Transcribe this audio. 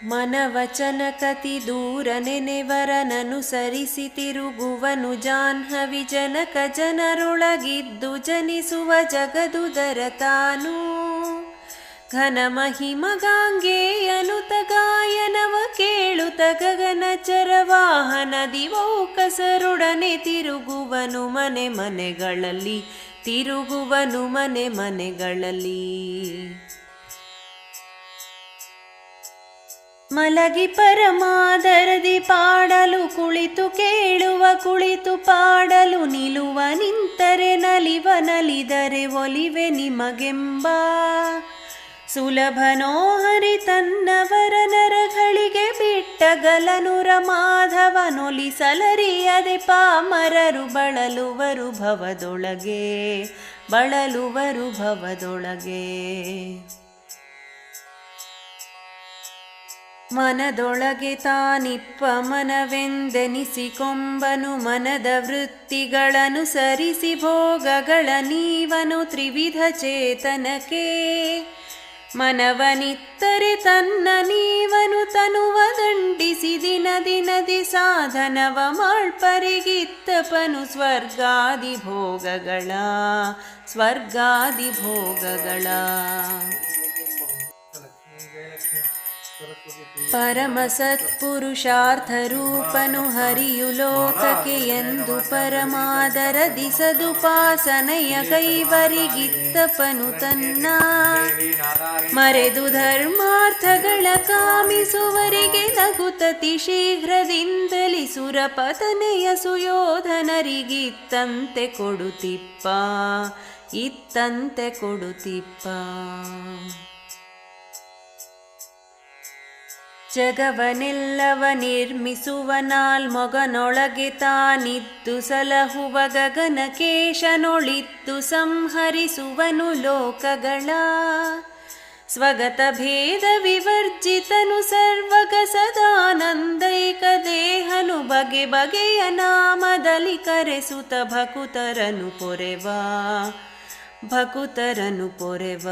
ಮನವಚನ ಕತಿ ದೂರ ನೆನೆವರನನುಸರಿಸಿ ತಿರುಗುವನು ಜಾಹ್ನವಿ ಜನಕ ಜನರೊಳಗಿದ್ದು ಜನಿಸುವ ಜಗದುದರ ತಾನು ಘನ ಮಹಿಮ ಗಾಂಗೆಯನುತ ಗಾಯನವ ಕೇಳುತ್ತ ಗಗನ ಚರವಾಹನದಿ ವೌಕಸರೊಡನೆ ತಿರುಗುವನು ಮನೆ ಮನೆಗಳಲ್ಲಿ ತಿರುಗುವನು ಮನೆ ಮನೆಗಳಲ್ಲಿ ಮಲಗಿ ಪರಮಾದರದಿ ಪಾಡಲು ಕುಳಿತು ಕೇಳುವ ಕುಳಿತು ಪಾಡಲು ನಿಲುವ ನಿಂತರೆ ನಲಿವ ನಲಿದರೆ ಒಲಿವೆ ನಿಮಗೆಂಬ ಸುಲಭನೋ ಹರಿ ತನ್ನವರ ನರಗಳಿಗೆ ಬಿಟ್ಟಗಲನುರ ಮಾಧವನೊಲಿಸಲರಿಯದೆ ಪಾಮರರು ಬಳಲುವರು ಭವದೊಳಗೆ ಬಳಲುವರು ಭವದೊಳಗೆ ಮನದೊಳಗೆ ತಾನಿಪ್ಪ ಮನವೆಂದೆನಿಸಿಕೊಂಬನು ಮನದ ವೃತ್ತಿಗಳನುಸರಿಸಿ ಭೋಗಗಳ ನೀವನು ತ್ರಿವಿಧ ಚೇತನಕ್ಕೆ ಮನವನಿತ್ತರೆ ತನ್ನ ನೀವನು ತನುವ ದಂಡಿಸಿ ದಿನ ದಿನದಿ ಸಾಧನವ ಮಾಳ್ಪರಿಗಿತ್ತಪನು ಸ್ವರ್ಗಾದಿ ಭೋಗಗಳ ಸ್ವರ್ಗಾದಿ ಭೋಗಗಳ ಪರಮ ಸತ್ಪುರುಷಾರ್ಥ ರೂಪನು ಹರಿಯು ಲೋಕಕ್ಕೆ ಎಂದು ಪರಮಾದರ ದಿಸದುಪಾಸನೆಯ ಕೈವರಿಗಿತ್ತಪನು ತನ್ನ ಮರೆದು ಧರ್ಮಾರ್ಥಗಳ ಕಾಮಿಸುವರಿಗೆ ನಗುತತಿ ಶೀಘ್ರದಿಂದಲಿ ಸುರಪತನೆಯ ಸುಯೋಧನರಿಗಿತ್ತಂತೆ ಕೊಡುತ್ತಿಪ್ಪ ಇತ್ತಂತೆ ಕೊಡುತ್ತಿಪ್ಪ ಜಗವನೆಲ್ಲವ ನಿರ್ಮಿಸುವ ನಾಲ್ಮೊಗನೊಳಗೆ ತಾನಿದ್ದು ಸಲಹುವ ಗಗನಕೇಶನೊಳಿದ್ದು ಸಂಹರಿಸುವನು ಲೋಕಗಳ ಸ್ವಗತ ಭೇದ ವಿವರ್ಜಿತನು ಸರ್ವಗ ಸದಾನಂದೈಕ ದೇಹನು ಬಗೆ ಬಗೆಯ ನಾಮದಲ್ಲಿ ಕರೆಸುತ್ತ ಭಕುತರನು ಪೊರೆವ ಭಕುತರನು ಪೊರೆವ